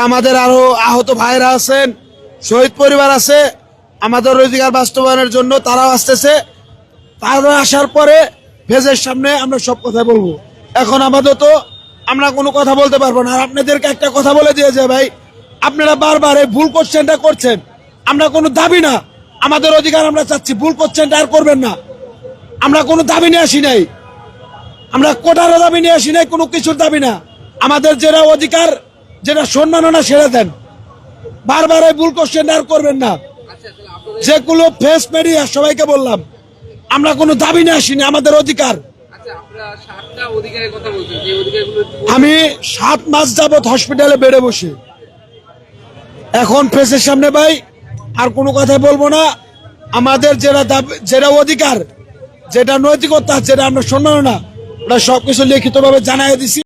আমাদের আরো আহত ভাইরা আছেন, শহীদ পরিবার আছে, আমাদের অধিকার বাস্তবায়নের জন্য তারাও আসতেছে। তারা আসার পরে ফেজের সামনে আমরা সব কথা বলবো। এখন আমাদের তো আমরা কোনো কথা বলতে পারবো না। আর আপনাদেরকে একটা কথা বলে দিয়ে যে ভাই, আপনারা বারবার এই ভুল কোশ্চেনটা করছেন। আমরা কোনো দাবি না, আমাদের অধিকার আমরা চাচ্ছি, ভুল কোশ্চেনটা আর করবেন না। আমরা কোনো দাবি নিয়ে আসি নাই, আমরা কোটারও দাবি নিয়ে আসি নাই, কোনো কিছুর দাবি না। আমাদের যেটা অধিকার, যেটা সম্মাননা সেটা দেন। বারবার এই ভুল কোশ্চেনটা আর করবেন না। যেগুলো ফেস মিডিয়া সবাইকে বললাম, আমরা কোনো দাবি নিয়ে আসিনি, আমাদের অধিকার। আমি 7 মাস যাবত হসপিটালে বেডে বসে, এখন প্রেসের সামনে ভাই আর কোনো কথা বলবো না। আমাদের যেটা অধিকার, যেটা নৈতিকতা, যেটা আমরা সম্মাননা, ওটা সবকিছু লিখিতভাবে জানাই দিছি।